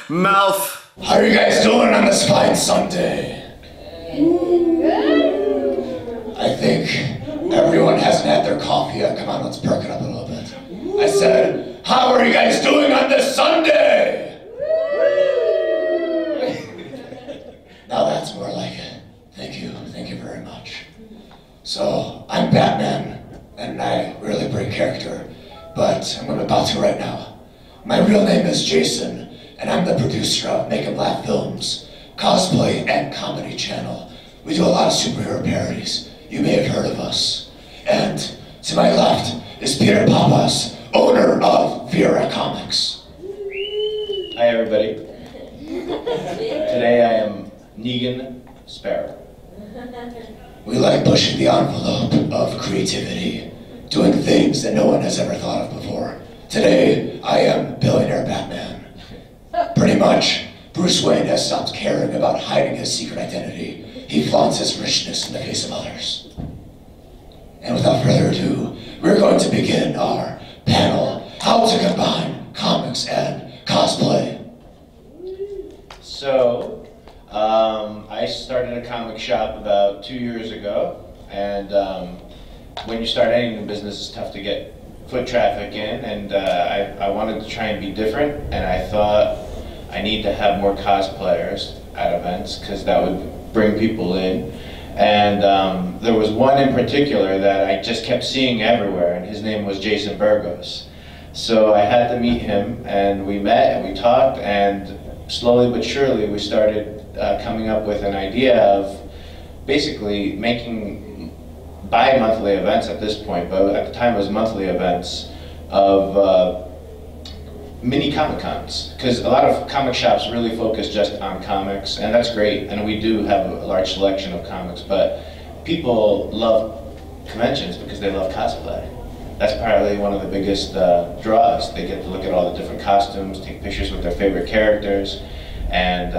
MELF. How are you guys doing on this fine Sunday? I think everyone hasn't had their coffee yet. Come on, let's perk it up a little bit. I said, how are you guys doing on this Sunday? Now that's more like it. Thank you very much. So, I'm Batman, and I really break character, but I'm about to right now. My real name is Jason, and I'm the producer of Make 'em Laugh Films, Cosplay, and Comedy Channel. We do a lot of superhero parodies. You may have heard of us. And to my left is Peter Papas, owner of Viera Comics. Hi everybody. Today I am Negan Sparrow. We like pushing the envelope of creativity, doing things that no one has ever thought of before. Today, I am Billionaire Batman. Pretty much, Bruce Wayne has stopped caring about hiding his secret identity. He flaunts his richness in the face of others. And without further ado, we're going to begin our panel, How to Combine Comics and Cosplay. So, I started a comic shop about 2 years ago, and when you start any new business, it's tough to get foot traffic in, and I wanted to try and be different, and I thought I need to have more cosplayers at events, because that would bring people in. And there was one in particular that I just kept seeing everywhere, and his name was Jason Burgos. So I had to meet him, and we met, and we talked, and slowly but surely we started coming up with an idea of basically making bi-monthly events at this point, but at the time it was monthly events of mini Comic-Cons, because a lot of comic shops really focus just on comics, and that's great, and we do have a large selection of comics, but people love conventions because they love cosplay. That's probably one of the biggest draws. They get to look at all the different costumes, take pictures with their favorite characters, and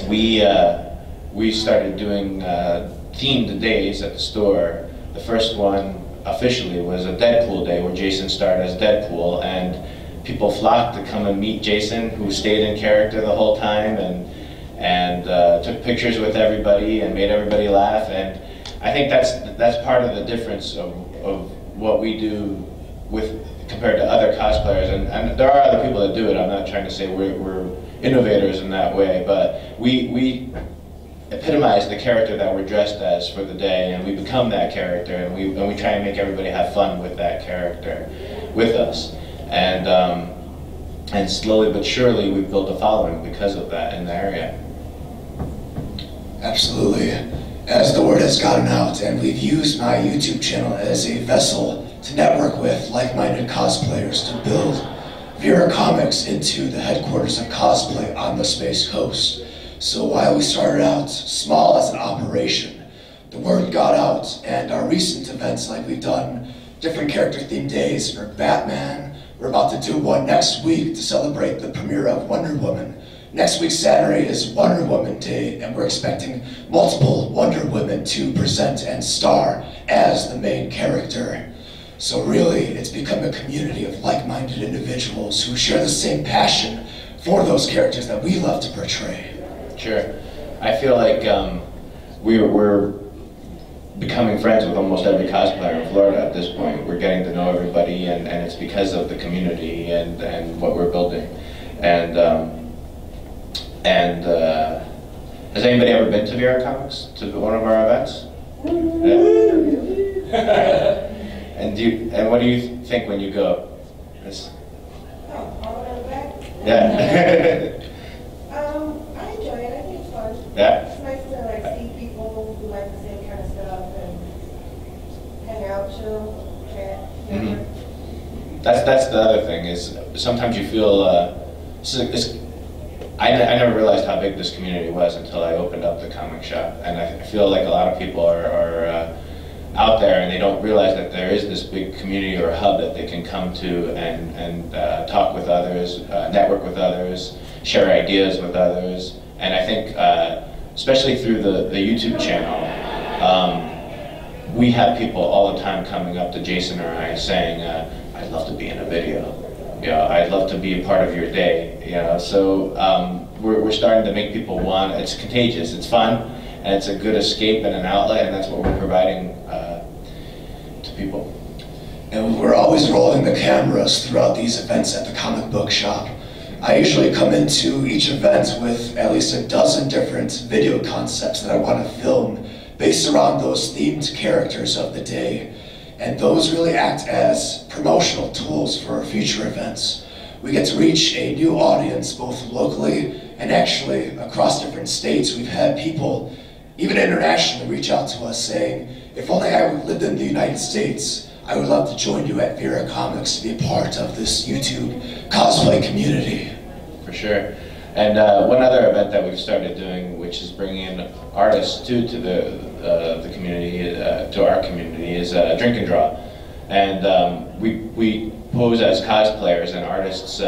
we started doing themed days at the store. The first one officially was a Deadpool day where Jason starred as Deadpool, and people flocked to come and meet Jason, who stayed in character the whole time and took pictures with everybody and made everybody laugh. And I think that's part of the difference of what we do compared to other cosplayers. And there are other people that do it. I'm not trying to say we're innovators in that way, but we epitomize the character that we're dressed as for the day, and we become that character, and we try and make everybody have fun with that character with us. And slowly but surely we've built a following because of that in the area. Absolutely. As the word has gotten out, and we've used my YouTube channel as a vessel to network with like-minded cosplayers to build Viera Comics into the headquarters of cosplay on the Space Coast. So while we started out small as an operation, the word got out, and our recent events, like we've done different character-themed days for Batman. We're about to do one next week to celebrate the premiere of Wonder Woman. Next week, Saturday, is Wonder Woman Day, and we're expecting multiple Wonder Women to present and star as the main character. So really, it's become a community of like-minded individuals who share the same passion for those characters that we love to portray. Sure. I feel like we're becoming friends with almost every cosplayer in Florida at this point. We're getting to know everybody, and it's because of the community and what we're building. And has anybody ever been to Viera Comics, to one of our events? Yeah. And what do you think when you go? Yeah. I enjoy it. I think it's fun. Yeah. It's nice to see people who like the same kind of stuff and hang out, chill, chat. Mm-hmm. That's the other thing is sometimes you feel I never realized how big this community was until I opened up the comic shop, and I feel like a lot of people are out there and they don't realize that there is this big community or hub that they can come to and talk with others, network with others, share ideas with others. And I think, especially through the YouTube channel, we have people all the time coming up to Jason or I saying, I'd love to be in a video. you know, I'd love to be a part of your day, you know. So we're starting to make people want, it's contagious, it's fun, and it's a good escape and an outlet, and that's what we're providing to people. And we're always rolling the cameras throughout these events at the comic book shop. I usually come into each event with at least a dozen different video concepts that I want to film based around those themed characters of the day. And those really act as promotional tools for future events. We get to reach a new audience both locally and actually across different states. We've had people, even internationally, reach out to us saying, if only I lived in the United States, I would love to join you at Viera Comics to be a part of this YouTube cosplay community. For sure. And one other event that we've started doing, which is bringing in artists to the community, to our community, is Drink and Draw. And we pose as cosplayers and artists.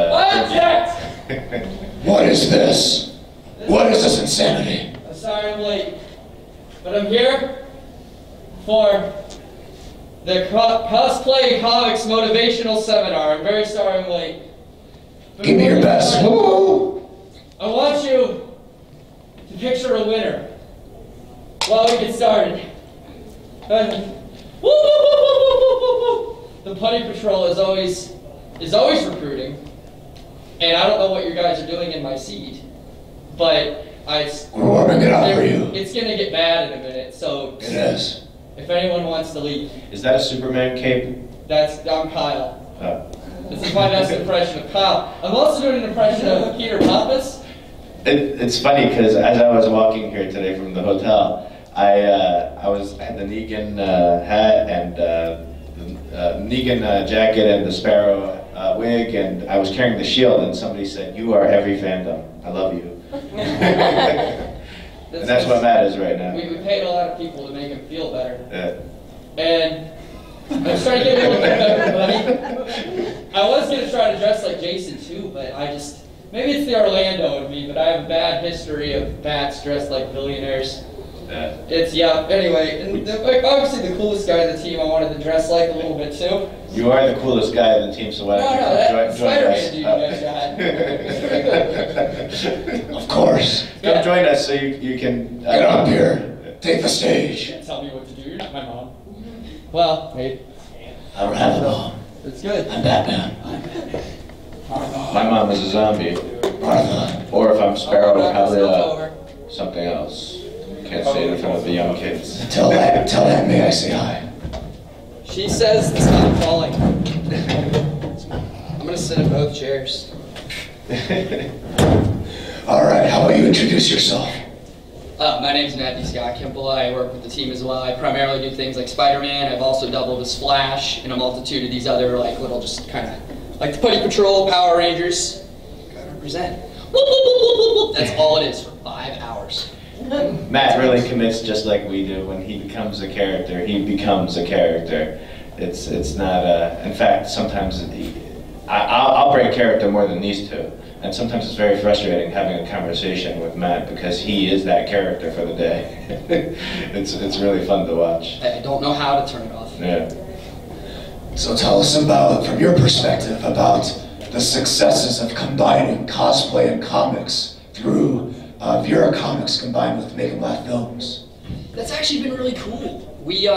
What is this? What is this insanity? I'm sorry I'm late, but I'm here for the Cosplay Comics Motivational Seminar. I'm very sorry I'm late. But Give me your best. Woo! I want you to picture a winner while we get started. The Putty Patrol is always recruiting, and I don't know what you guys are doing in my seat, but we're warming it up for you. It's gonna get bad in a minute, so It is. if anyone wants to leave, Is that a Superman cape? I'm Kyle. This is my best impression of Kyle. I'm also doing an impression of Peter Pappas. It's funny because as I was walking here today from the hotel, I had the Negan hat and the Negan jacket and the Sparrow wig, and I was carrying the shield, and somebody said, "You are every fandom. I love you." And that's what Matt is right now. We paid a lot of people to make him feel better. Yeah. And I was trying to get a little bit better, buddy. I was going to try to dress like Jason too, but maybe it's the Orlando in me, but I have a bad history of bats dressed like billionaires. Anyway, and obviously the coolest guy in the team I wanted to dress like a little bit too. You are the coolest guy in the team, so why don't you join us? Spider-Man dude you guys got. Of course. Come join us so you can... Get up here. Take the stage. You can't tell me what to do, you're not my mom. Well, maybe. I don't have a mom. It's good. I'm Batman. My mom is a zombie. Martha. Or if I'm Sparrow, Oh, probably something else. Can't say it in front of the young kids. Tell that may I say hi. She says it's not falling. I'm gonna sit in both chairs. All right, how about you introduce yourself? My name's Matthew Scott Kimple. I work with the team as well. I primarily do things like Spider-Man. I've also doubled as Flash and a multitude of these other little just kind of like the Putty Patrol, Power Rangers. Gotta represent. That's all it is for 5 hours. Matt really commits just like we do. When he becomes a character, he becomes a character. It's not in fact, sometimes I'll break character more than these two. And sometimes it's very frustrating having a conversation with Matt because he is that character for the day. It's really fun to watch. I don't know how to turn it off. Yeah. So tell us about, from your perspective, about the successes of combining cosplay and comics through Viera Comics combined with MEgaCon Films. That's actually been really cool. We,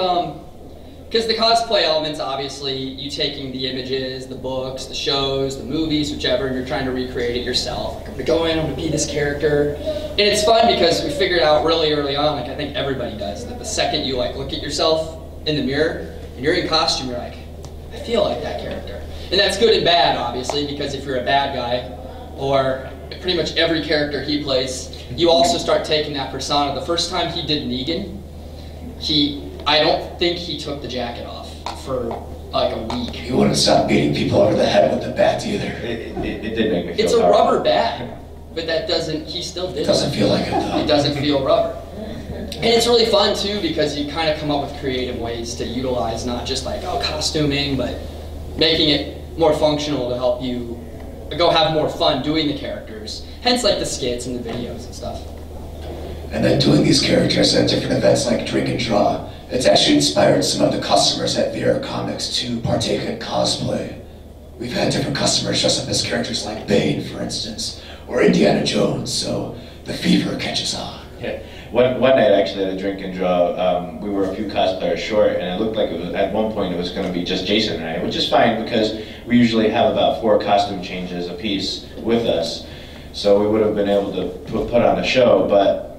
because the cosplay elements, obviously, you taking the images, the books, the shows, the movies, whichever, and you're trying to recreate it yourself. Like, I'm gonna go in, I'm gonna be this character. And it's fun because we figured out really early on, like I think everybody does, that the second you look at yourself in the mirror, and you're in costume, you're like, I feel like that character. And that's good and bad, obviously, because if you're a bad guy, or pretty much every character he plays, you also start taking that persona. The first time he did Negan, I don't think he took the jacket off for like a week. He wouldn't stop beating people over the head with the bat either. It did make me feel It's a powerful. rubber bat, but that doesn't, he still did It doesn't feel like it though. It doesn't feel rubber. And it's really fun too because you kind of come up with creative ways to utilize not just like, costuming, but making it more functional to help you go have more fun doing the characters. Hence like the skits and the videos and stuff. And then doing these characters at different events like Drink and Draw, it's actually inspired some of the customers at Viera Comics to partake in cosplay. We've had different customers dress up as characters like Bane, for instance, or Indiana Jones, so the fever catches on. Yeah. One night, actually, at a drink and draw, we were a few cosplayers short, and it looked like it was, at one point it was going to be just Jason and I, which is fine because we usually have about 4 costume changes a piece with us, so we would have been able to put on a show. But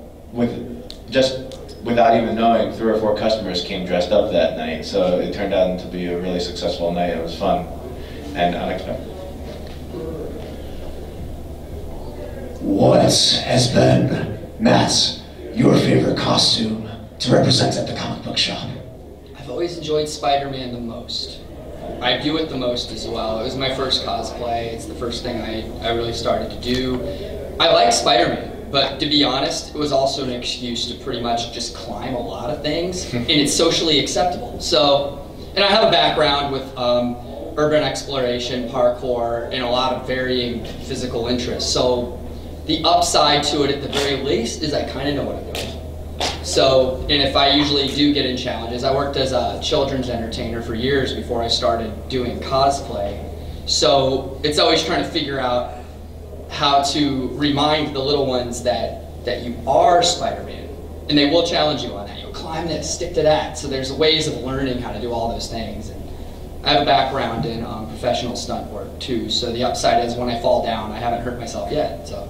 without even knowing, 3 or 4 customers came dressed up that night, so it turned out to be a really successful night. It was fun and unexpected. What has been, Matt, your favorite costume to represent at the comic book shop? I've always enjoyed Spider-Man the most. I do it the most as well. It was my first cosplay. It's the first thing I really started to do. I like Spider-Man, but to be honest, it was also an excuse to pretty much just climb a lot of things, and it's socially acceptable. So, and I have a background with urban exploration, parkour, and a lot of varying physical interests. So the upside to it at the very least is I kind of know what I'm doing. So, and if I usually do get in challenges, I worked as a children's entertainer for years before I started doing cosplay. So it's always trying to figure out how to remind the little ones that you are Spider-Man. And they will challenge you on that. You'll climb this, stick to that. So there's ways of learning how to do all those things. And I have a background in professional stunt work too. So the upside is when I fall down, I haven't hurt myself yet. So.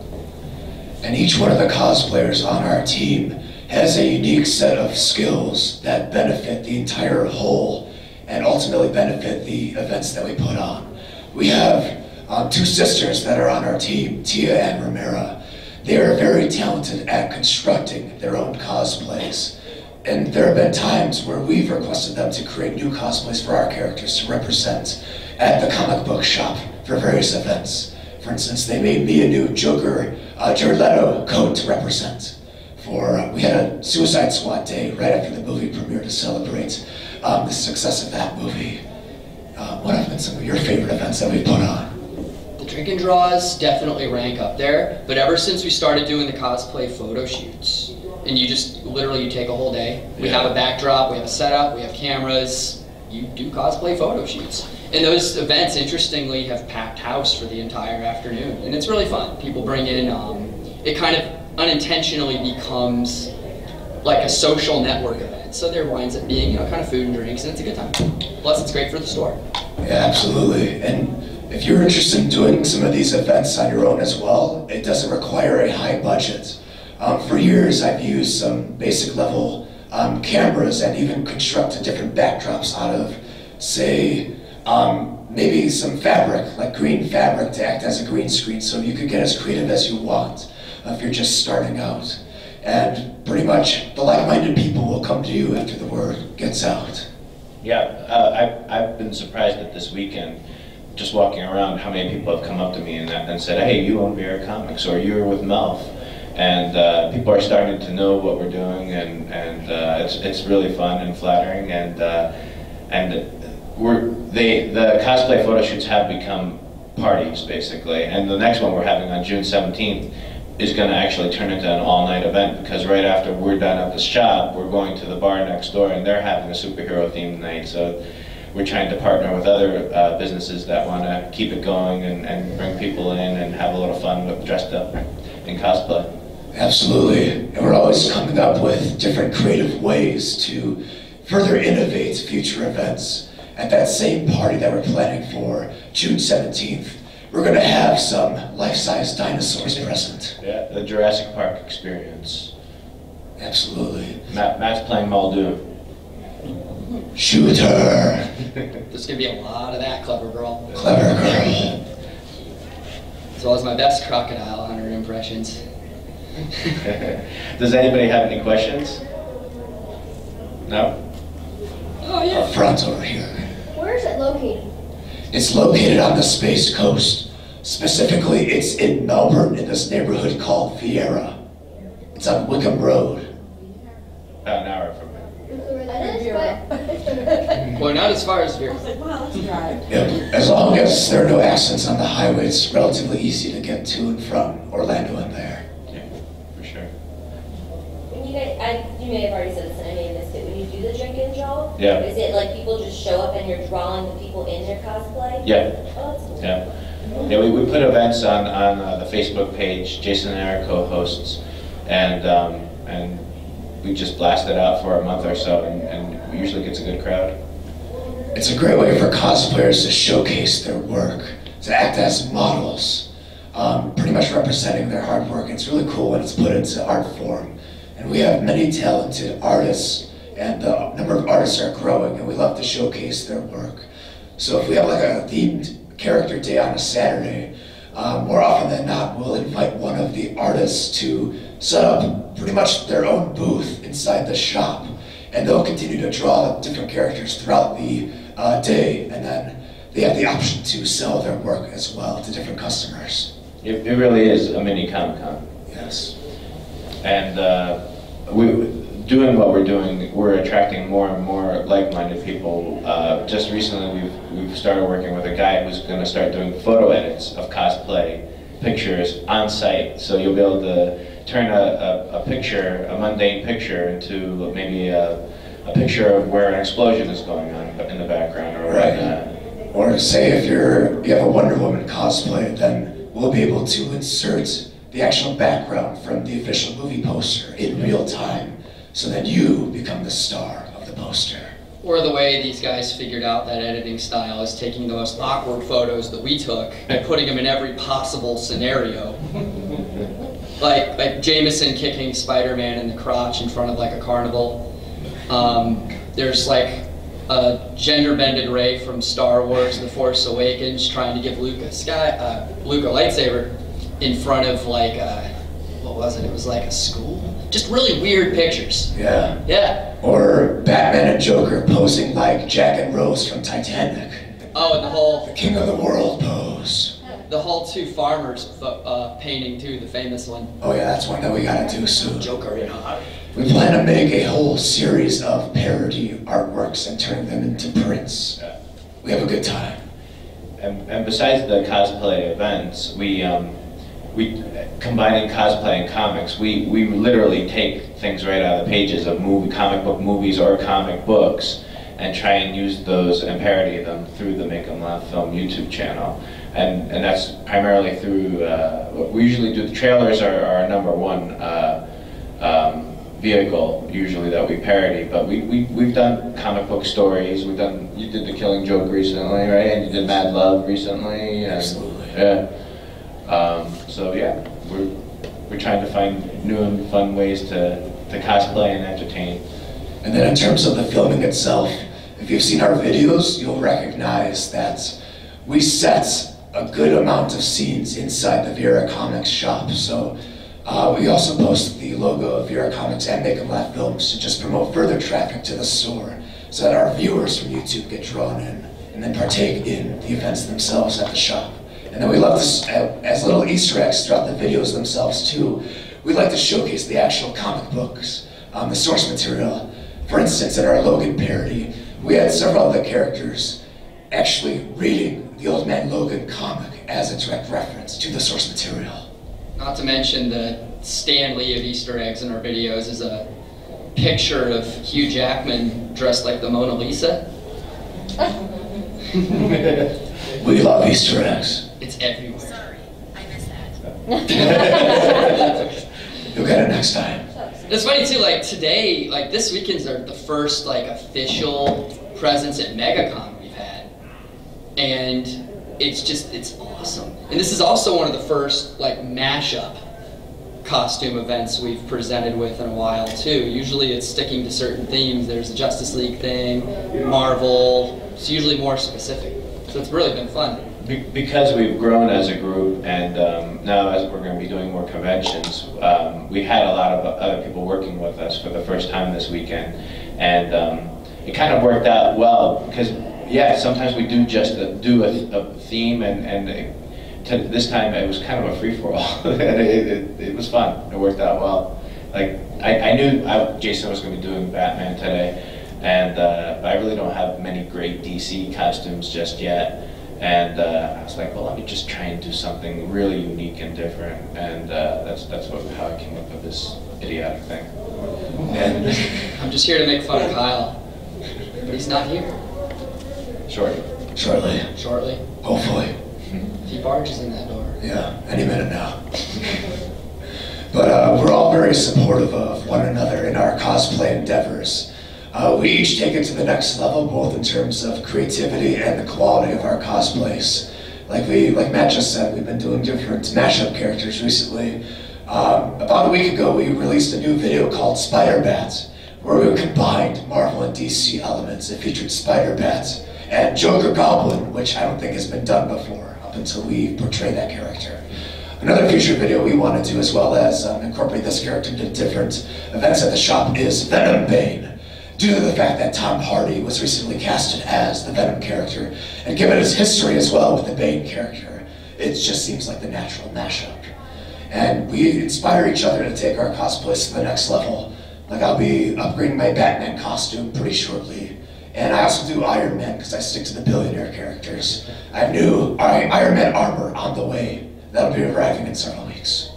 And each one of the cosplayers on our team has a unique set of skills that benefit the entire whole and ultimately benefit the events that we put on. We have 2 sisters that are on our team, Tia and Ramira. They are very talented at constructing their own cosplays. And there have been times where we've requested them to create new cosplays for our characters to represent at the comic book shop for various events. For instance, they made me a new Joker, Jared Leto coat to represent. We had a Suicide Squad day right after the movie premiere to celebrate the success of that movie. What have been some of your favorite events that we've put on? The drink and draws definitely rank up there, but ever since we started doing the cosplay photo shoots, and you just literally take a whole day. We have a backdrop, we have a setup, we have cameras, you do cosplay photo shoots. And those events, interestingly, have packed house for the entire afternoon, and it's really fun. People bring in, it kind of unintentionally becomes like a social network event. So there winds up being, kind of food and drinks, and it's a good time. Plus, it's great for the store. Yeah, absolutely. And if you're interested in doing some of these events on your own as well, it doesn't require a high budget. For years, I've used some basic level cameras and even constructed different backdrops out of, say, maybe some fabric, like green fabric to act as a green screen, so you could get as creative as you want if you're just starting out. And pretty much the like-minded people will come to you after the word gets out. Yeah, I've been surprised at this weekend, just walking around, how many people have come up to me and said, hey, you own Viera Comics, or you're with MELF. And people are starting to know what we're doing, and it's really fun and flattering, and the cosplay photo shoots have become parties, basically. And the next one we're having on June 17th is going to actually turn into an all-night event, because right after we're done at the shop, we're going to the bar next door, and they're having a superhero-themed night. So we're trying to partner with other businesses that want to keep it going and bring people in and have a little fun with dressed up in cosplay. Absolutely. And we're always coming up with different creative ways to further innovate future events. At that same party that we're planning for June 17th, we're going to have some life-size dinosaurs present. Yeah, the Jurassic Park experience. Absolutely. Matt's playing Muldoon. Shoot her. There's going to be a lot of that, clever girl. Clever girl. As well as my best crocodile hunter impressions. Does anybody have any questions? No? Oh, yeah. Up front over here. Where is it located? It's located on the Space Coast. Specifically, it's in Melbourne, in this neighborhood called Viera. It's on Wickham Road. About an hour from here. That is, but Well, not as far as Viera. Wow, let's drive. Yep. As long as there are no accidents on the highway, it's relatively easy to get to and from Orlando and there. Yeah, for sure. you guys, you may have already said this and I may have missed it, when you do the drink and draw, Yeah. is it like people just show up and you're drawing the people in their cosplay? Yeah. Oh, that's cool. Yeah. Yeah, we put events on the Facebook page. Jason and Eric co-hosts, and we just blast it out for a month or so, and we usually gets a good crowd. It's a great way for cosplayers to showcase their work, to act as models, pretty much representing their hard work. It's really cool when it's put into art form. And we have many talented artists, and the number of artists are growing, and we love to showcase their work. So if we have like a themed character day on a Saturday, more often than not, we'll invite one of the artists to set up pretty much their own booth inside the shop, and they'll continue to draw different characters throughout the day, and then they have the option to sell their work as well to different customers. It really is a mini Comic-Con. Yes. And doing what we're doing, we're attracting more and more like-minded people. Just recently, we've started working with a guy who's going to start doing photo edits of cosplay pictures on site. So you'll be able to turn a picture, a mundane picture, into maybe a picture of where an explosion is going on in the background, or right. Or say if you have a Wonder Woman cosplay, then we'll be able to insert the actual background from the official movie poster in real time, so that you become the star of the poster. Or the way these guys figured out that editing style is taking the most awkward photos that we took and putting them in every possible scenario. like Jameson kicking Spider-Man in the crotch in front of like a carnival. There's like a gender-bended Rey from Star Wars: The Force Awakens trying to give Luke a lightsaber in front of like what was it? It was like a school. Just really weird pictures. Yeah. Yeah. Or Batman and Joker posing like Jack and Rose from Titanic. Oh, and the King of the World pose. The whole two farmers painting too, the famous one. Oh yeah, that's one that we gotta do soon. Joker, you know. We plan to make a whole series of parody artworks and turn them into prints. We have a good time. And besides the cosplay events, we combining cosplay and comics, we literally take things right out of the pages of comic book movies or comic books and try and use those and parody them through the Make 'em Laugh Film YouTube channel. And that's primarily through, we usually do, the trailers are our number one vehicle usually that we parody, but we've done comic book stories. You did The Killing Joke recently, right? And you did Mad Love recently. And, absolutely. Yeah. So yeah, we're trying to find new and fun ways to cosplay and entertain. And then in terms of the filming itself, if you've seen our videos, you'll recognize that we set a good amount of scenes inside the Viera Comics shop. So we also post the logo of Viera Comics and Make 'em Laugh Films to just promote further traffic to the store, so that our viewers from YouTube get drawn in and then partake in the events themselves at the shop. And then we love this as little Easter eggs throughout the videos themselves too. We like to showcase the actual comic books, the source material. For instance, in our Logan parody, we had several of the characters actually reading the Old Man Logan comic as a direct reference to the source material. Not to mention the Stan Lee of Easter eggs in our videos is a picture of Hugh Jackman dressed like the Mona Lisa. We love Easter eggs. It's everywhere. Sorry, I missed that. You'll get it next time. It's funny too, like today, like this weekend's the first like official presence at MegaCon we've had. And it's awesome. And this is also one of the first like mashup costume events we've presented with in a while too. Usually it's sticking to certain themes. There's a Justice League thing, Marvel. It's usually more specific. So it's really been fun. Because we've grown as a group, and now as we're going to be doing more conventions, we had a lot of other people working with us for the first time this weekend, and it kind of worked out well, because yeah, sometimes we do just do a theme, and this time it was kind of a free-for-all. it was fun. It worked out well. Like I knew Jason was going to be doing Batman today, and I really don't have many great DC costumes just yet. And I was like, well, let me just try and do something really unique and different. And that's how I came up with this idiotic thing. And I'm just here to make fun of Kyle, but he's not here. Shortly. Shortly. Hopefully. If he barges in that door. Yeah, any minute now. But we're all very supportive of one another in our cosplay endeavors. We each take it to the next level, both in terms of creativity and the quality of our cosplays. Like Matt just said, we've been doing different mashup characters recently. About a week ago, we released a new video called Spider-Bats, where we combined Marvel and DC elements. It featured Spider-Bats and Joker Goblin, which I don't think has been done before, up until we portray that character. Another future video we want to do, as well as incorporate this character into different events at the shop, is Venom Bane. Due to the fact that Tom Hardy was recently casted as the Venom character, and given his history as well with the Bane character, it just seems like the natural mashup. And we inspire each other to take our cosplays to the next level. Like, I'll be upgrading my Batman costume pretty shortly. And I also do Iron Man, because I stick to the billionaire characters. I have new Iron Man armor on the way. That'll be arriving in several weeks.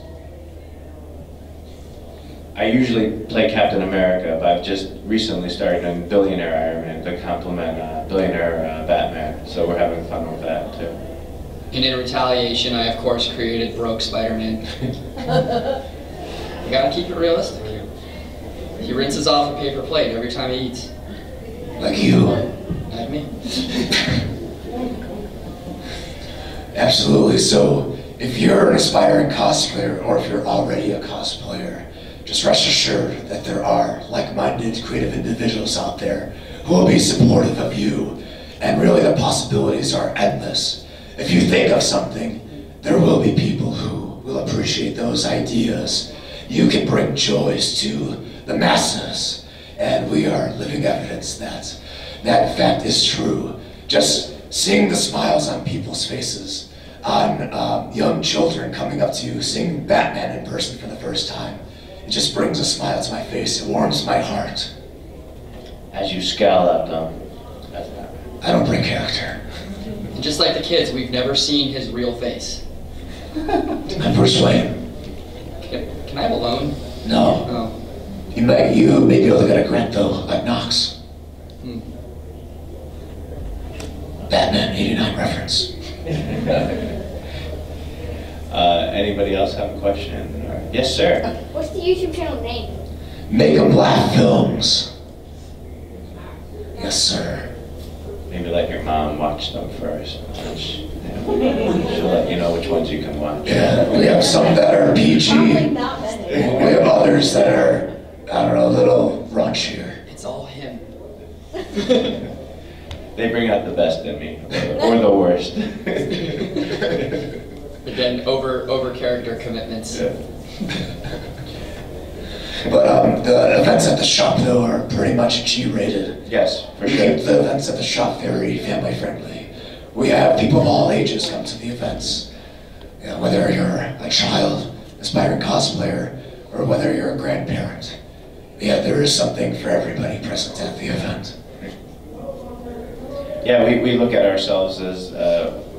I usually play Captain America, but I've just recently started doing Billionaire Iron Man to complement Billionaire Batman, so we're having fun with that too. And in retaliation, I of course created Broke Spider-Man. You gotta keep it realistic. He rinses off a paper plate every time he eats. Like you. Like me. Absolutely. So, if you're an aspiring cosplayer, or if you're already a cosplayer, just rest assured that there are like-minded creative individuals out there who will be supportive of you, and really the possibilities are endless. If you think of something, there will be people who will appreciate those ideas. You can bring joys to the masses, and we are living evidence that that fact is true. Just seeing the smiles on people's faces, on young children coming up to you, seeing Batman in person for the first time, it just brings a smile to my face. It warms my heart. As you scowl at them, I don't break character. And just like the kids, we've never seen his real face. I'm Bruce Wayne. Can I have a loan? No. Oh. You may be able to get a grant though, like Knox. Batman 89 reference. Anybody else have a question? Yes, sir. What's the YouTube channel name? Make 'em laugh films. Yes, sir. Maybe let your mom watch them first. She'll let you know which ones you can watch. Yeah, we have some that are PG. Probably not many. We have others that are, I don't know, a little raunchier. It's all him. They bring out the best in me, or the worst. Again, over character commitments. Yeah. But the events at the shop though are pretty much G-rated. Yes, for We sure. keep the events at the shop very family friendly. We have people of all ages come to the events. You know, whether you're a child, aspiring cosplayer, or whether you're a grandparent. Yeah, there is something for everybody present at the event. Yeah, we look at ourselves as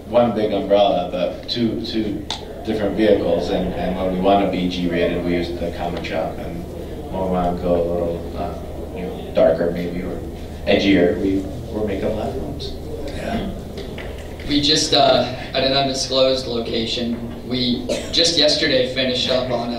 one big umbrella, but two different vehicles, and when we want to be G-rated, we use the comic shop, and when we want to go a little darker maybe, or edgier, we're making laugh films. Yeah. We just, at an undisclosed location, we just yesterday finished up on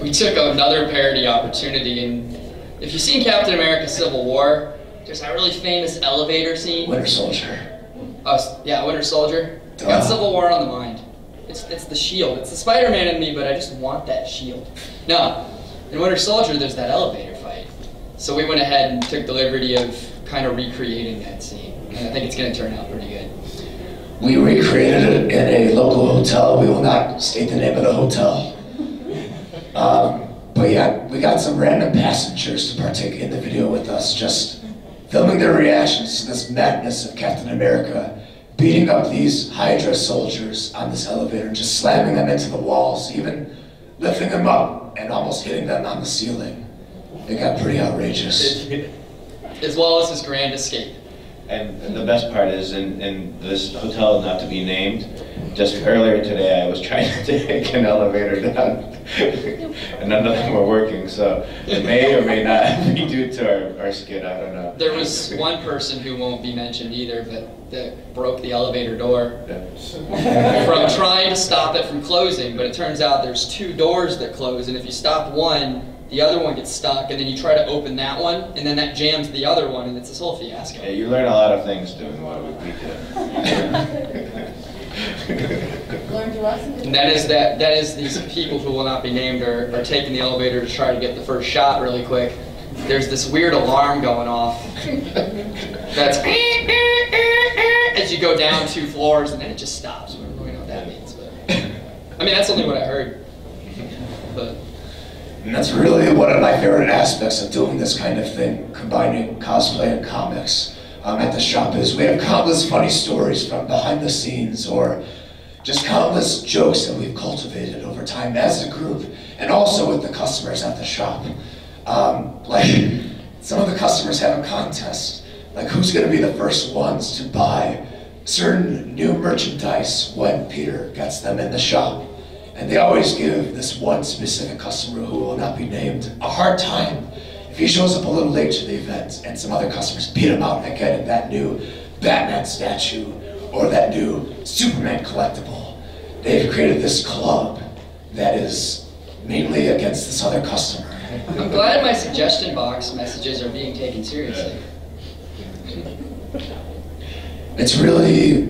we took another parody opportunity, and if you've seen Captain America Civil War, there's that really famous elevator scene. Winter Soldier. Oh, yeah, Winter Soldier. I got Civil War on the mind. It's the shield. It's the Spider-Man in me, but I just want that shield. No, in Winter Soldier, there's that elevator fight. So we went ahead and took the liberty of kind of recreating that scene. And I think it's going to turn out pretty good. We recreated it in a local hotel. We will not state the name of the hotel. But yeah, we got some random passengers to partake in the video with us, just filming their reactions to this madness of Captain America beating up these Hydra soldiers on this elevator and just slamming them into the walls, even lifting them up and almost hitting them on the ceiling. It got pretty outrageous. As well as his grand escape. And the best part is, in this hotel not to be named, just earlier today I was trying to take an elevator down, and none of them were working, so it may or may not be due to our skid, I don't know. There was one person who won't be mentioned either, but that broke the elevator door from trying to stop it from closing, but it turns out there's 2 doors that close, and if you stop one, the other one gets stuck, and then you try to open that one, and then that jams the other one, and it's this whole fiasco. Yeah, you learn a lot of things doing what we do. Learn to us. And that is these people who will not be named are taking the elevator to try to get the first shot really quick. There's this weird alarm going off. That's as you go down 2 floors, and then it just stops. I don't really know what that means, but I mean that's only what I heard. But. And that's really one of my favorite aspects of doing this kind of thing, combining cosplay and comics at the shop, is we have countless funny stories from behind the scenes, or just countless jokes that we've cultivated over time as a group, and also with the customers at the shop. Like, some of the customers have a contest, like who's going to be the first ones to buy certain new merchandise when Peter gets them in the shop. And they always give this one specific customer, who will not be named, a hard time if he shows up a little late to the event, and some other customers beat him out at getting that new Batman statue or that new Superman collectible. They've created this club that is mainly against this other customer. I'm glad my suggestion box messages are being taken seriously. It's really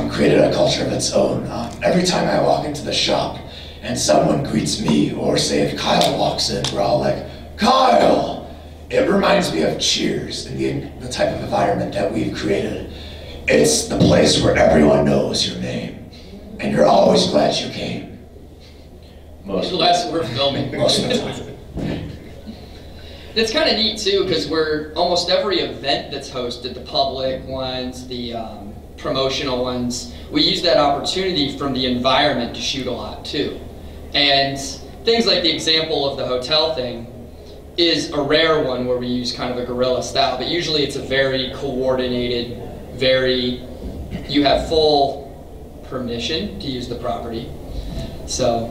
created a culture of its own. Every time I walk into the shop and someone greets me, or say if Kyle walks in, we're all like, Kyle! It reminds me of Cheers and the type of environment that we've created. It's the place where everyone knows your name, and you're always glad you came. Unless we're filming. Most of the time. It's kind of neat too, because we're almost every event that's hosted, the public ones, the promotional ones, we use that opportunity from the environment to shoot a lot too. And things like the example of the hotel thing is a rare one where we use kind of a guerrilla style, but usually it's a very coordinated, you have full permission to use the property. So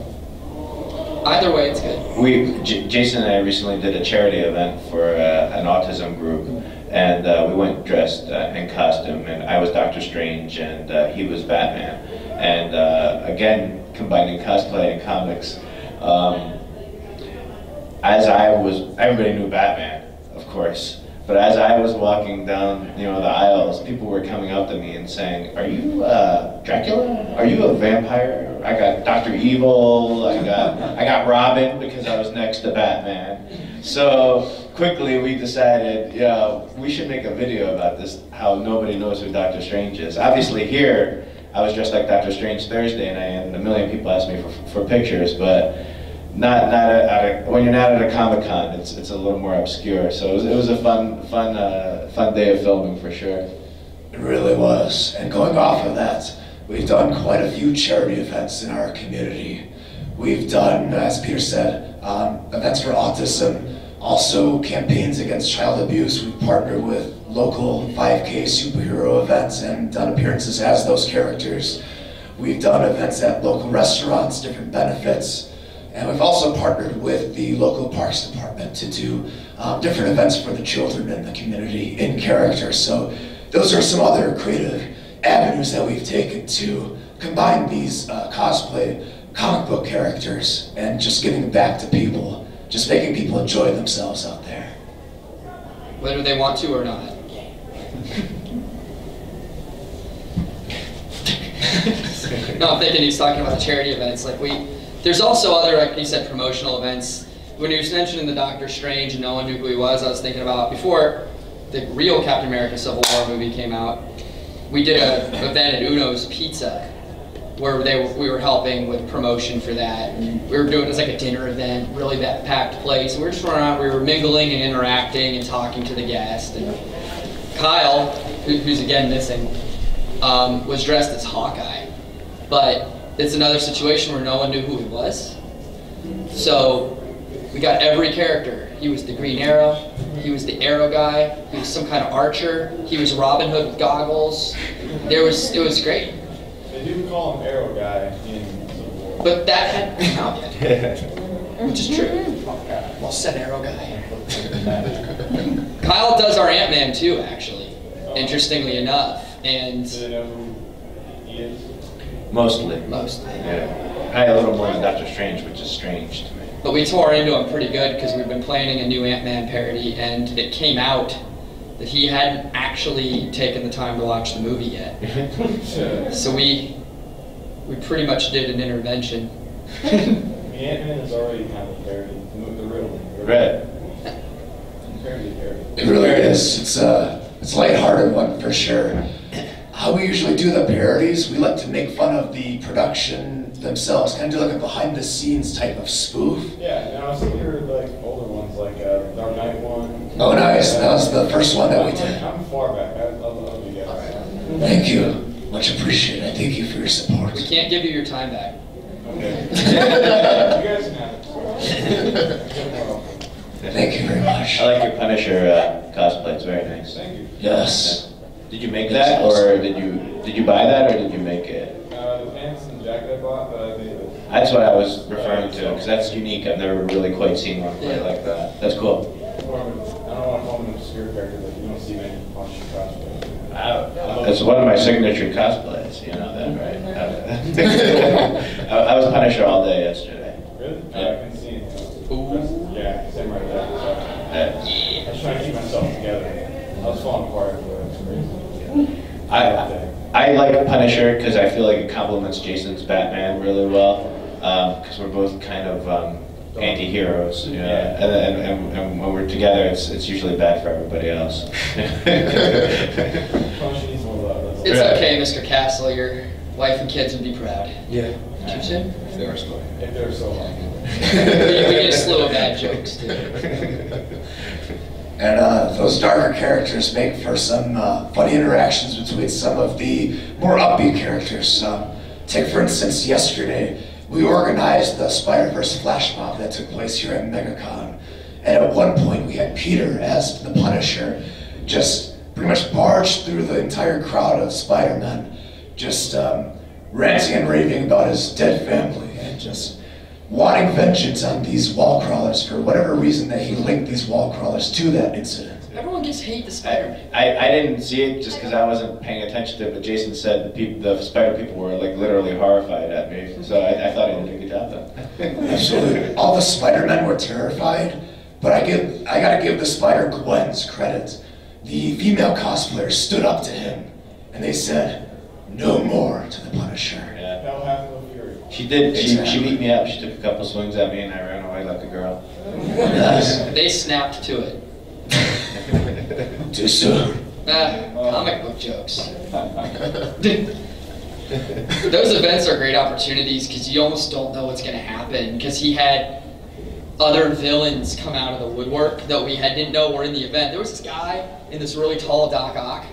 either way, it's good. Jason and I recently did a charity event for an autism group, and we went dressed in costume, and I was Dr. Strange, and he was Batman. And again, combining cosplay and comics. Everybody knew Batman, of course, but as I was walking down, the aisles, people were coming up to me and saying, "Are you Dracula? Are you a vampire?" I got Dr. Evil. I got Robin, because I was next to Batman. So quickly we decided, we should make a video about this, how nobody knows who Dr. Strange is. Obviously here, I was dressed like Dr. Strange Thursday, and a million people asked me for pictures, but when you're not at a Comic-Con, it's a little more obscure. So it was a fun day of filming for sure. It really was. And going off of that, we've done quite a few charity events in our community. We've done, as Peter said, events for autism, also campaigns against child abuse. We've partnered with local 5K superhero events and done appearances as those characters. We've done events at local restaurants, different benefits. And we've also partnered with the local parks department to do different events for the children in the community in character. So those are some other creative avenues that we've taken to combine these cosplay comic book characters and just giving back to people, just making people enjoy themselves out there. Whether they want to or not. No, I'm thinking he's talking about the charity events. Like there's also other, like you said, promotional events. When you were mentioning the Doctor Strange and no one knew who he was, I was thinking about before the real Captain America Civil War movie came out, we did an event at Uno's Pizza where we were helping with promotion for that. And we were doing, it was like a dinner event, really that packed place. We were just running around, we were mingling and interacting and talking to the guests. And Kyle, who's again missing, was dressed as Hawkeye. But it's another situation where no one knew who he was. So We got every character. He was the Green Arrow. He was the Arrow guy. He was some kind of archer. He was Robin Hood with goggles. It was great. They do call him Arrow Guy in Civil War. But that hadn't come out yet, which is true. Well said, Arrow guy. Kyle does our Ant-Man too, actually. Interestingly enough, and Do they know who he is? Mostly. yeah. I a little more than Doctor Strange, which is strange to me. But we tore into him pretty good because we've been planning a new Ant-Man parody, and it came out that he hadn't actually taken the time to watch the movie yet. So we pretty much did an intervention. The Ant-Man is already kind of a parody. The real one. Right. Parody. It really is. It's a lighthearted one for sure. How we usually do the parodies, we like to make fun of the production themselves, kind of do like a behind-the-scenes type of spoof. Yeah, and I was thinking of like older ones, like Dark Knight one. Oh, nice. That was the first one that we did. I'm far back. I love you guys. Thank you. Much appreciated. Thank you for your support. We can't give you your time back. Okay. You guys can have it. Thank you very much. I like your Punisher cosplay. It's very nice. Thank you. Yes. Did you make that, or did you buy that, or did you make it? The pants and jacket I bought, but I made it. That's what I was referring to, because that's unique. I've never really quite seen one quite like that. That's cool. I don't want to call him an obscure character, but you don't see many Punisher cosplays. That's one of my signature cosplays. You know that, right? I was Punisher all day yesterday. Really? Yeah. I can see it. Ooh. Yeah, same right there. So, I was trying to keep myself together. I was falling apart everywhere. It was crazy. I like Punisher because I feel like it complements Jason's Batman really well. Because we're both kind of anti-heroes, you know? And when we're together, it's usually bad for everybody else. Punisher needs more love. That's It's Right. okay, Mr. Castle. Your wife and kids would be proud. Yeah. Too soon? if they're so lucky. We get a slew of bad jokes too. And those darker characters make for some funny interactions between some of the more upbeat characters. Take for instance, yesterday, we organized the Spider-Verse flash mob that took place here at MegaCon. And at one point, we had Peter as the Punisher, just pretty much barged through the entire crowd of Spider-Men, just ranting and raving about his dead family, and just wanting vengeance on these wall crawlers for whatever reason that he linked these wall crawlers to that incident. Everyone gets hate the Spider-Man. I didn't see it just because I wasn't paying attention to it, but Jason said the Spider people were like literally horrified at me, so I thought I did a good job though. Absolutely. All the Spider-Men were terrified, but I gotta give the Spider-Gwens credit. The female cosplayers stood up to him, and they said, "No more to the Punisher." Yeah. That'll happen with Fury. She did. She Exactly. beat me up. She took a couple swings at me, and I ran away like a girl. Yes. They snapped to it. Too soon. Comic book jokes. Those events are great opportunities because you almost don't know what's going to happen, because he had other villains come out of the woodwork that we didn't know were in the event. There was this guy in this really tall Doc Ock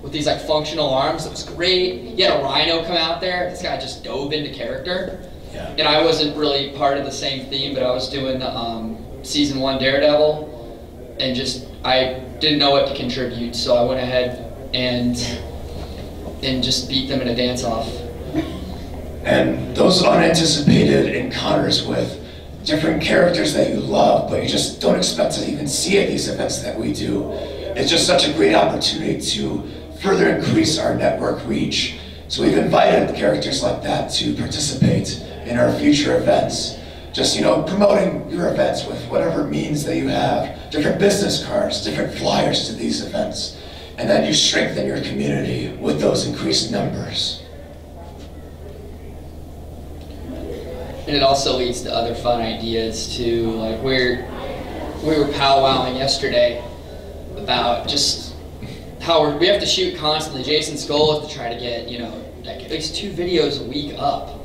with these like functional arms. That was great. He had a rhino come out there. This guy just dove into character. Yeah. And I wasn't really part of the same theme, but I was doing the season 1 Daredevil, and I didn't know what to contribute, so I went ahead and just beat them in a dance-off. And those unanticipated encounters with different characters that you love, but you just don't expect to even see at these events that we do, it's just such a great opportunity to further increase our network reach. So we've invited characters like that to participate in our future events. Just, promoting your events with whatever means that you have, different business cards, different flyers to these events, and then you strengthen your community with those increased numbers. And it also leads to other fun ideas too. Like we were powwowing yesterday about just how we have to shoot constantly. Jason's goal is to try to get, like at least 2 videos a week up.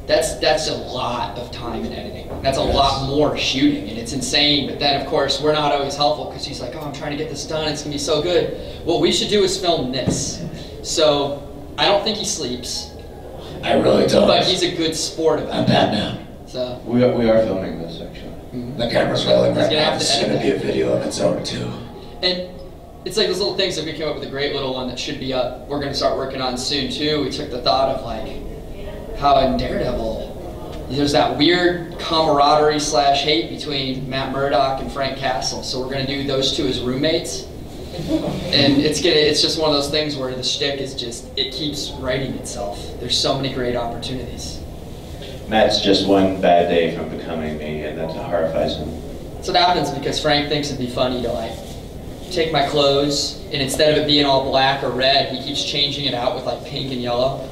That's a lot of time in editing. That's a lot more shooting, and it's insane. But then, of course, we're not always helpful because he's like, "Oh, I'm trying to get this done. It's gonna be so good." What we should do is film this. So I don't think he sleeps, I really don't. but he's a good sport I'm about it. Batman. So We are filming this actually. The camera's rolling right He's gonna now. have to It's edit going to be that. a video of its own too. And it's like those little things that we came up with a great little one that should be up. We're going to start working on soon too. We took the thought of like how in Daredevil, there's that weird camaraderie / hate between Matt Murdock and Frank Castle. So we're going to do those two as roommates. And it's just one of those things where the shtick is just, it keeps writing itself. There's so many great opportunities. Matt's just one bad day from becoming me, and that horrifies him. That's what happens because Frank thinks it'd be funny to like take my clothes and instead of it being all black or red, he keeps changing it out with like pink and yellow.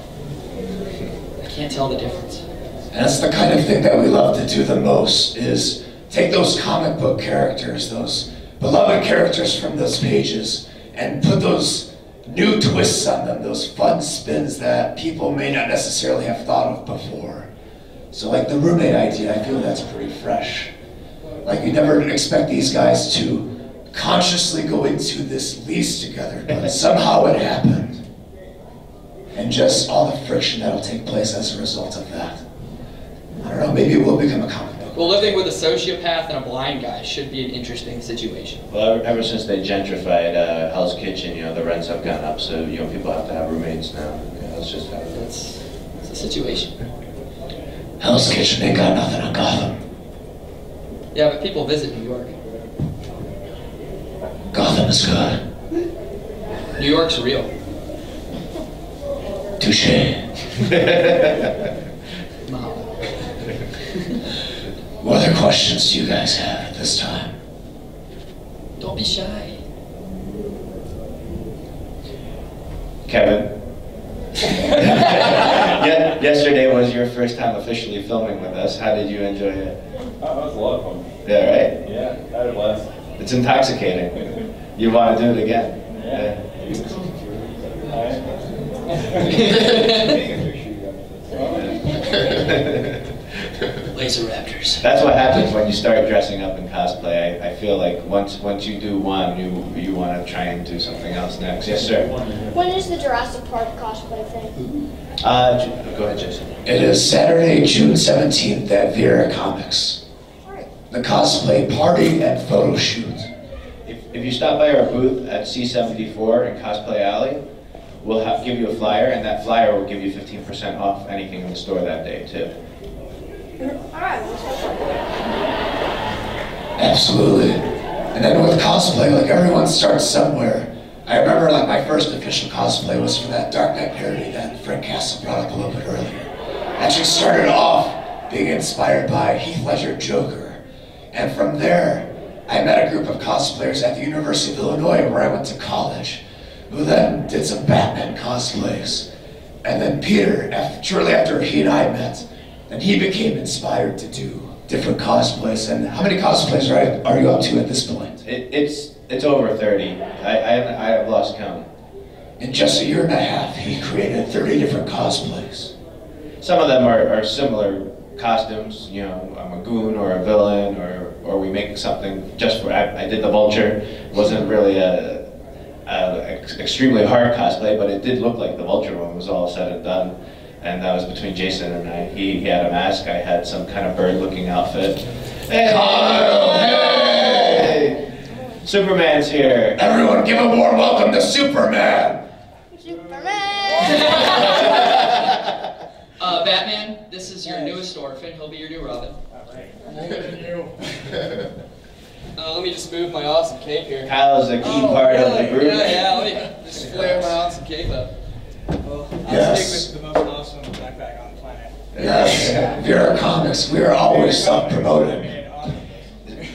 I can't tell the difference. And that's the kind of thing that we love to do the most, is take those comic book characters, those beloved characters from those pages, and put those new twists on them, those fun spins that people may not necessarily have thought of before. So like the roommate idea, I feel that's pretty fresh. Like you never expect these guys to consciously go into this lease together, but somehow it happened. And just all the friction that'll take place as a result of that. I don't know, maybe it will become a comic book. Well, living with a sociopath and a blind guy should be an interesting situation. Well, ever since they gentrified Hell's Kitchen, the rents have gone up, so people have to have roommates now. That's just how it is. It's a situation. Hell's Kitchen ain't got nothing on Gotham. Yeah, but people visit New York. Gotham is good. New York's real. Touché. Mahalo. What other questions do you guys have at this time? Don't be shy. Kevin. Yesterday was your first time officially filming with us. How did you enjoy it? Oh, that was a lot of fun. Yeah, right? Yeah, I had a blast. It's intoxicating. You want to do it again? Yeah. Laser Raptors. That's what happens when you start dressing up in cosplay. I feel like once you do one, you want to try and do something else next. Yes, sir. When is the Jurassic Park cosplay thing? Go ahead, Jason. It is Saturday, June 17th at Viera Comics. The cosplay party and photo shoot. If you stop by our booth at C74 in Cosplay Alley, we'll give you a flyer, and that flyer will give you 15% off anything in the store that day, too. Alright, Absolutely. And then with cosplay, like everyone starts somewhere. I remember like my first official cosplay was for that Dark Knight parody that Frank Castle brought up a little bit earlier. Actually started off being inspired by Heath Ledger Joker. And from there, I met a group of cosplayers at the University of Illinois where I went to college, who then did some Batman cosplays. And then Peter, shortly after he and I met, then he became inspired to do different cosplays. And how many cosplays are you up to at this point? It's over 30. I have lost count. In just a year and a half, he created 30 different cosplays. Some of them are similar costumes, I'm a goon or a villain, or we make something just for, I did the Vulture. It wasn't really a extremely hard cosplay, but it did look like the Vulture when it was all said and done. And that was between Jason and I. He had a mask, I had some kind of bird-looking outfit. Hey! Kyle, hey! Superman's here. Everyone give a warm welcome to Superman! Batman, this is your newest orphan. He'll be your new Robin. Let me just move my awesome cape here. Kyle's a key part of the group. Yeah, let me just flare my awesome cape up. Well, I'll Yes. stick with the most awesome backpack on the planet. Yes, Viera Comics, we are always self-promoting.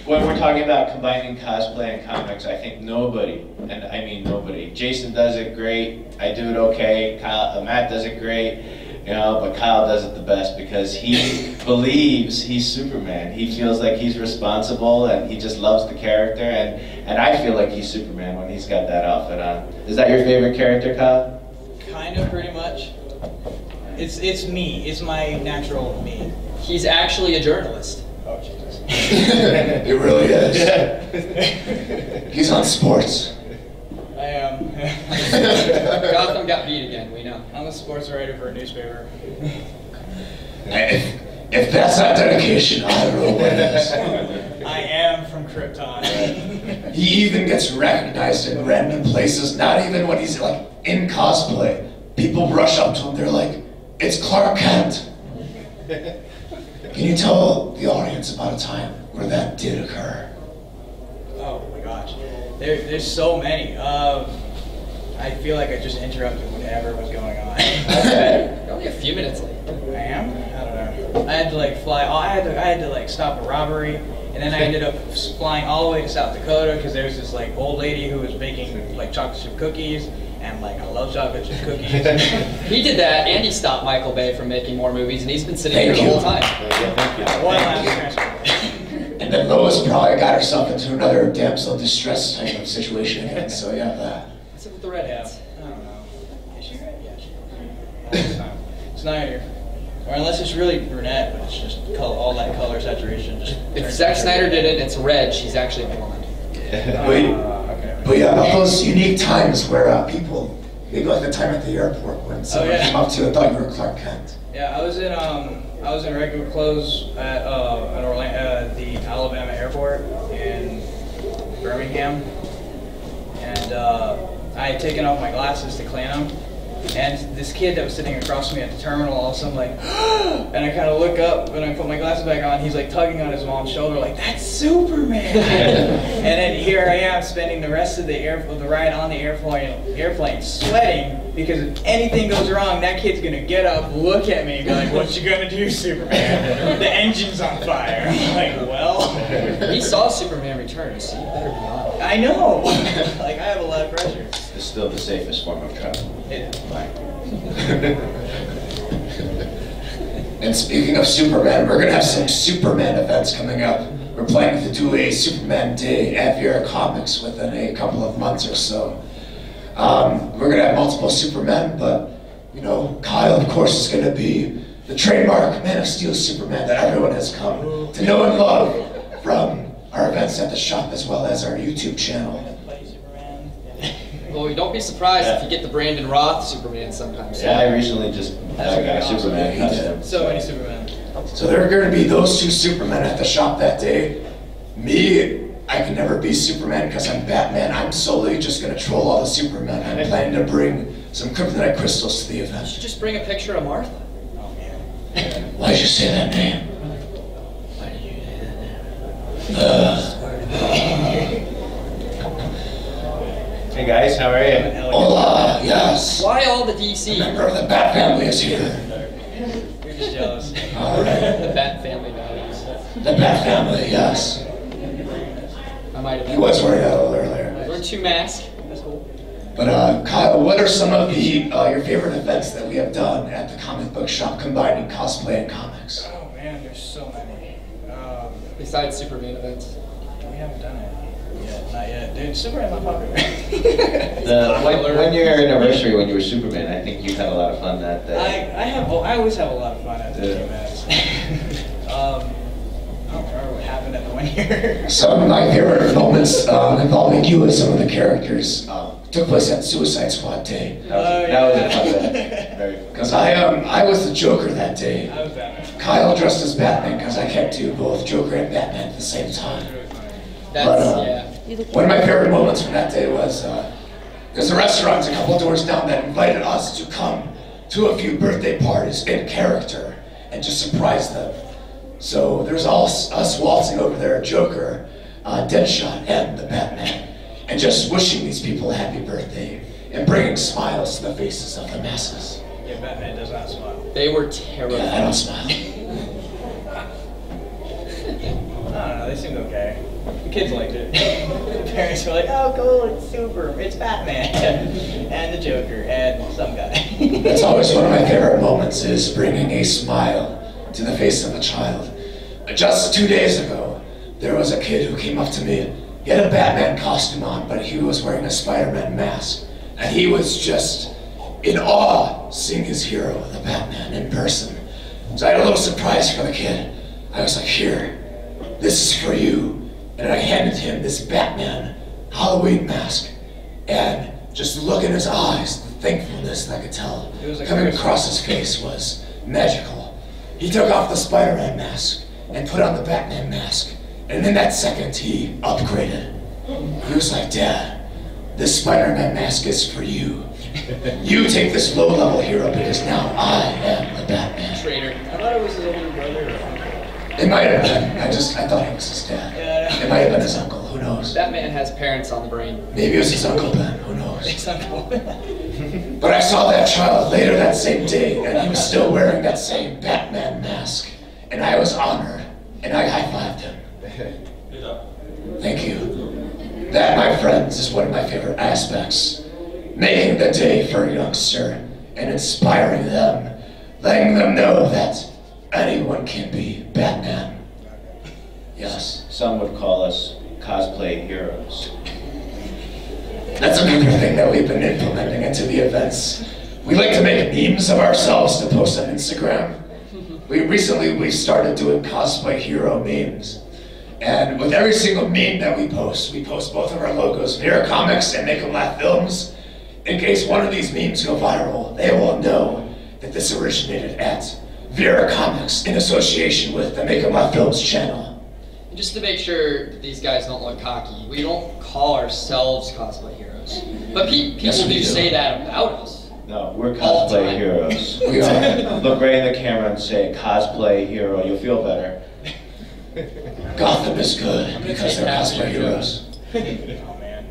When we're talking about combining cosplay and comics, I think nobody, and I mean nobody, Jason does it great, I do it okay, Matt does it great, but Kyle does it the best because he believes he's Superman. He feels like he's responsible and he just loves the character, and I feel like he's Superman when he's got that outfit on. Is that your favorite character, Kyle? Kind of, pretty much. It's me. It's my natural me. He's actually a journalist. Oh, Jesus. He really is. He's on sports. I am. Gotham got beat again, we know. I'm a sports writer for a newspaper. If that's not dedication, I don't know what is. I am from Krypton. He even gets recognized in random places, not even when he's like in cosplay. People rush up to him, they're like, it's Clark Kent. Can you tell the audience about a time where that did occur? Oh my gosh, there's so many. I feel like I just interrupted whatever was going on. You're only a few minutes late. I am? I don't know. I had to like fly. I had to like stop a robbery, and then I ended up flying all the way to South Dakota because there was this like old lady who was baking like chocolate chip cookies, and like I love chocolate chip cookies. He did that, and he stopped Michael Bay from making more movies, and he's been sitting here the whole time. Thank you. One last transfer. And then Lois probably got herself into another damsel in distress type of situation again, so yeah, that. What's up with the redheads? I don't know. Is she red? Yeah, she is. It's not here. Or unless it's really brunette, but it's just all that color saturation. Just If Zack Snyder did it and it's red, she's actually blonde. Okay. But yeah, about those unique times where people, maybe like the time at the airport when someone came up to you and thought you were Clark Kent. Yeah, I was in regular clothes at the Alabama airport in Birmingham, and I had taken off my glasses to clean them, and this kid that was sitting across from me at the terminal, all of a sudden like, and I kind of look up and I put my glasses back on. He's like tugging on his mom's shoulder, like, that's Superman. And then here I am spending the rest of the ride on the airplane sweating because if anything goes wrong, that kid's gonna get up, look at me, and be like, what you gonna do, Superman? The engine's on fire. I'm like, well. He saw Superman Returns, so you better be on. I know. Like, I have a lot of pressure. It's still the safest form of travel. And speaking of Superman, we're gonna have some Superman events coming up. We're planning to do a Superman Day at Viera Comics within a couple of months or so. We're gonna have multiple Supermen, but you know, Kyle, of course, is gonna be the trademark Man of Steel Superman that everyone has come to know and love from our events at the shop as well as our YouTube channel. Well, don't be surprised if you get the Brandon Roth Superman sometime soon. Yeah, I recently just got a Superman costume. So many Supermen. So there are going to be those two Supermen at the shop that day. Me, I can never be Superman because I'm Batman. I'm solely just going to troll all the Supermen. I'm planning to bring some kryptonite crystals to the You event. should just bring a picture of Martha. Oh man. Why did you say that name? Why did you say that? Hey guys, how are you? Hola, yes. Why all the DC? A member of the Bat family is here. You're just jealous. All right. The Bat family values. The Bat family, yes. I might have He was wearing that a little earlier. We're two masks. That's cool. But Kyle, what are some of the your favorite events that we have done at the comic book shop combining cosplay and comics? Oh man, there's so many. Besides Superman events. We haven't done it yet. Not yet. Dude, Superman's not popular. When your anniversary, when you were Superman, I think you had a lot of fun that day. I always have a lot of fun at the events. I don't remember what happened at the 1 year. Some of my favorite moments involving you and some of the characters took place at Suicide Squad Day. That was a fun day. Very fun. Because I was the Joker that day. I was Batman. Kyle dressed as Batman because I can't do both Joker and Batman at the same time. That's, yeah. One of my favorite moments from that day was there's a restaurant a couple doors down that invited us to come to a few birthday parties in character and just surprise them. So there's us waltzing over there, Joker, Deadshot, and the Batman, and just wishing these people a happy birthday and bringing smiles to the faces of the masses. Yeah, Batman does not smile. They were terrible. Yeah, I don't smile. I don't know, they seemed okay. The kids liked it. The parents were like, oh cool, it's Batman. And the Joker, and some guy. That's always one of my favorite moments, is bringing a smile to the face of a child. Just 2 days ago, there was a kid who came up to me. He had a Batman costume on, but he was wearing a Spider-Man mask. And he was just in awe seeing his hero, the Batman, in person. So I had a little surprise for the kid. I was like, here, this is for you. And I handed him this Batman Halloween mask. And just the look in his eyes, the thankfulness that I could tell It was like coming Christmas. across his face was magical. He took off the Spider-Man mask and put on the Batman mask. And in that second, he upgraded. He was like, Dad, this Spider-Man mask is for you. You take this low-level hero because now I am the Batman. Traitor. I thought it was his older brother or uncle. It might have been. I thought it was his dad. Yeah. It might have been his uncle. Who knows? Batman has parents on the brain. Maybe it was his Uncle Ben. Who knows? His uncle. But I saw that child later that same day, and he was still wearing that same Batman mask. And I was honored, and I high-fived him. Thank you. That, my friends, is one of my favorite aspects. Making the day for a youngster and inspiring them, letting them know that anyone can be Batman. Yes. Some would call us cosplay heroes. That's another thing that we've been implementing into the events. We like to make memes of ourselves to post on Instagram. We've started doing cosplay hero memes. And with every single meme that we post both of our logos, Viera Comics and Make 'em Laugh Films. In case one of these memes go viral, they will know that this originated at Viera Comics in association with the Make 'em Laugh Films channel. Just to make sure these guys don't look cocky, we don't call ourselves cosplay heroes. But people Yes, we do do. say that about us. No, we're All cosplay time. heroes. We are. Look right in the camera and say cosplay hero. You'll feel better. Gotham is good because they're cosplay heroes. Oh man.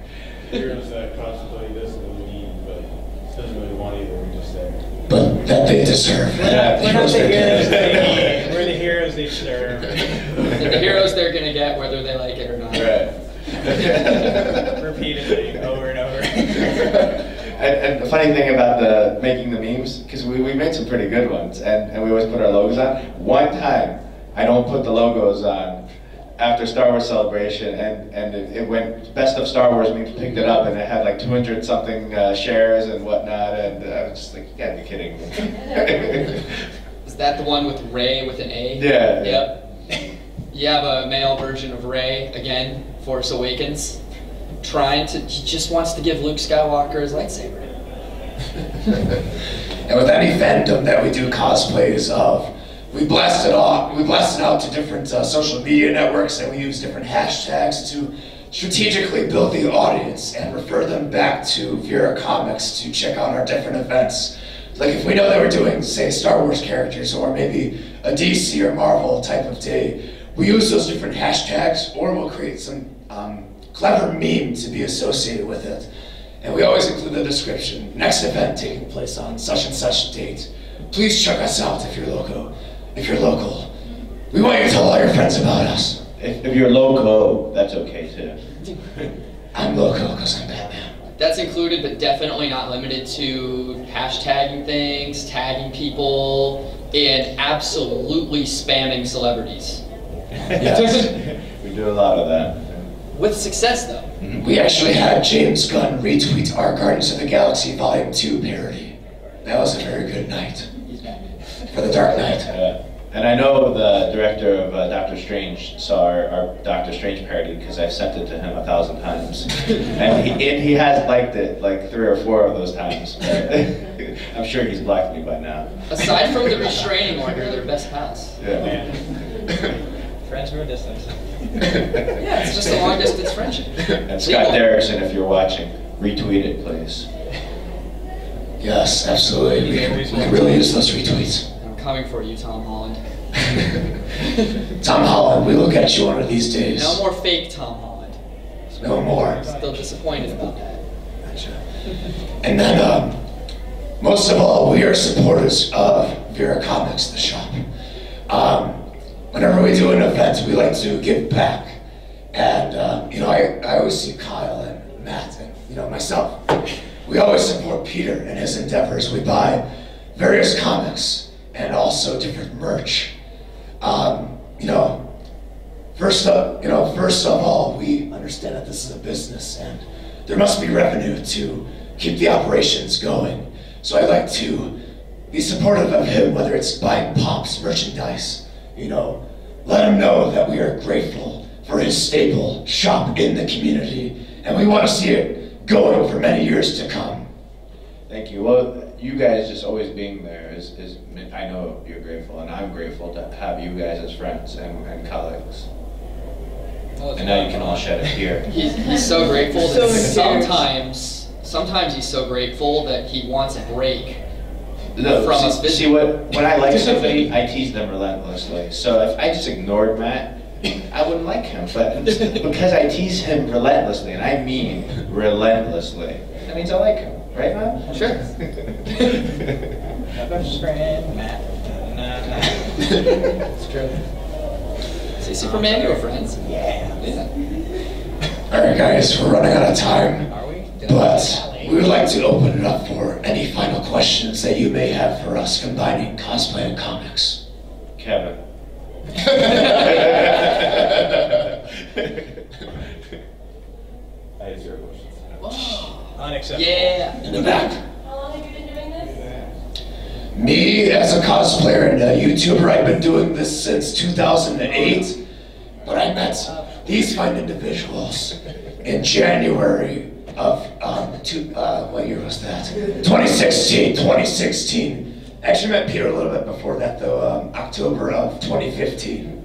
Heroes that cosplay this is what we need, but doesn't really want either, we just say. But that they deserve. We're not the heroes they're they getting. need. We're the heroes they serve. They're the heroes they're gonna get whether they like it or not. Repeatedly, over and over. And the funny thing about making the memes, because we made some pretty good ones, and we always put our logos on. One time, I don't put the logos on after Star Wars Celebration, and it went, Best of Star Wars memes picked it up, and it had like 200 something shares and whatnot, and I was just like, you gotta be kidding me. Is that the one with Rey with an A? Yeah. Yep. You have a male version of Rey, again, Force Awakens. He just wants to give Luke Skywalker his lightsaber. And with any fandom that we do cosplays of, we blast it out to different social media networks, and we use different hashtags to strategically build the audience and refer them back to Viera Comics to check out our different events. Like if we know that we're doing, say, Star Wars characters or maybe a DC or Marvel type of day, we use those different hashtags, or we'll create some clever meme to be associated with it. And we always include the description, next event taking place on such and such date. Please check us out if you're local. We want you to tell all your friends about us. If you're loco, that's okay too. I'm local because I'm Batman. That's included, but definitely not limited to hashtagging things, tagging people, and absolutely spamming celebrities. Yes. We do a lot of that. With success, though. We actually had James Gunn retweet our Guardians of the Galaxy Volume 2 parody. That was a very good night for the Dark Knight. And I know the director of Doctor Strange saw our Doctor Strange parody because I've sent it to him 1,000 times. And he has liked it like 3 or 4 of those times. I'm sure he's blocked me by now. Aside from the restraining order, they're best pals. Yeah. Friends from a distance. Yeah, it's just a long distance friendship. And Scott Derrickson, if you're watching, retweet it, please. Yes, absolutely. We can really use those retweets. I'm coming for you, Tom Holland. Tom Holland, we will get you one of these days. No more fake Tom Holland. No more. I'm still disappointed about that. And then, most of all, we are supporters of Viera Comics, the shop. Whenever we do an event, we like to give back. And, I always see Kyle and Matt and, myself. We always support Peter and his endeavors. We buy various comics and also different merch. First of all, we understand that this is a business and there must be revenue to keep the operations going. So I'd like to be supportive of him, whether it's buying pops, merchandise, let him know that we are grateful for his stable shop in the community, and we want to see it going for many years to come. Thank you. Well, you guys just always being there is I know you're grateful, and I'm grateful to have you guys as friends and colleagues. And now you can all shed a tear. He's so grateful that sometimes he's so grateful that he wants a break from us. See, when I like somebody, I tease them relentlessly. So if I just ignored Matt, I wouldn't like him. But because I tease him relentlessly, and I mean relentlessly, that means I like him. Right, Matt? Sure. My best friend, Matt. It's true. Say Superman, you were friends. Yeah. Alright guys, we're running out of time. Are we? But we would like to open it up for any final questions that you may have for us combining cosplay and comics. Kevin. I have 0 questions. Unacceptable. Yeah. In the back. How long have you been doing this? Me, as a cosplayer and a YouTuber, I've been doing this since 2008. But I met these fine individuals in January of, what year was that? 2016. Actually met Peter a little bit before that though, October of 2015.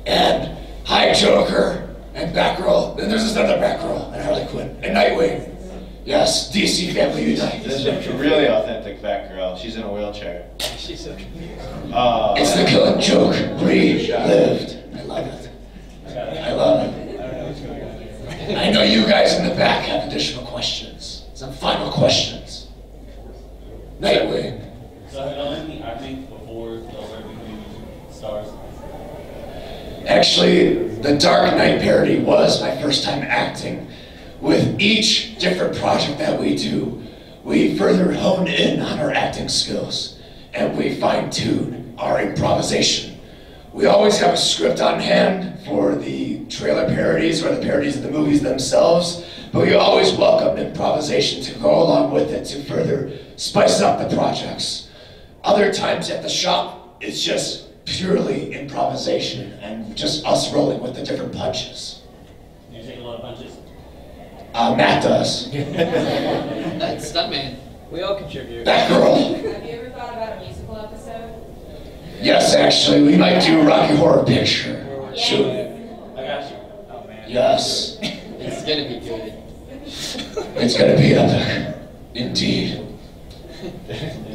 And hi Joker and Batgirl, and there's this other Batgirl and Harley Quinn and Nightwing. Yes, DC family unite. This is a really authentic Batgirl. She's in a wheelchair. She's so cute. It's the Killing Joke relived. I love it. I love it. I know you guys in the back have additional questions. Some final questions. Nightwing. So have y'all done any acting before y'all started becoming stars? Actually, the Dark Knight parody was my first time acting. With each different project that we do, we further hone in on our acting skills and we fine-tune our improvisation. We always have a script on hand for the trailer parodies or the parodies of the movies themselves, but we always welcome improvisation to go along with it to further spice up the projects. Other times at the shop, it's just purely improvisation and just us rolling with the different punches. Do you take a lot of punches? Matt does. That's Stuntman. We all contribute. Batgirl. Have you ever thought about a musical episode? Yes, actually, we might do Rocky Horror Picture. Soon. I got you. Oh man. Yes. It's gonna be good. It's gonna be epic. Indeed.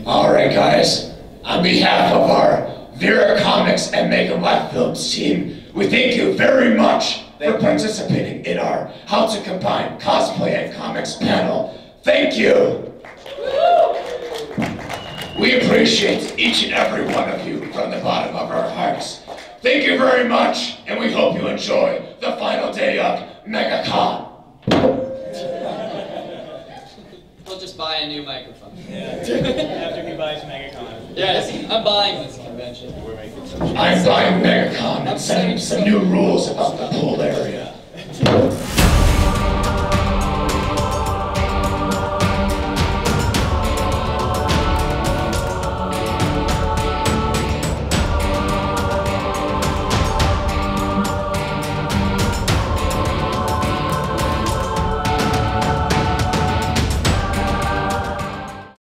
Alright guys, on behalf of our Viera Comics and MEGA Films team, we thank you very much for participating in our How to Combine Cosplay and Comics panel. Thank you! We appreciate each and every one of you from the bottom of our hearts. Thank you very much, and we hope you enjoy the final day of MegaCon. We'll just buy a new microphone. Yeah. After he buys MegaCon. Yes, I'm buying this convention. I'm buying MegaCon and setting some new rules about the pool area.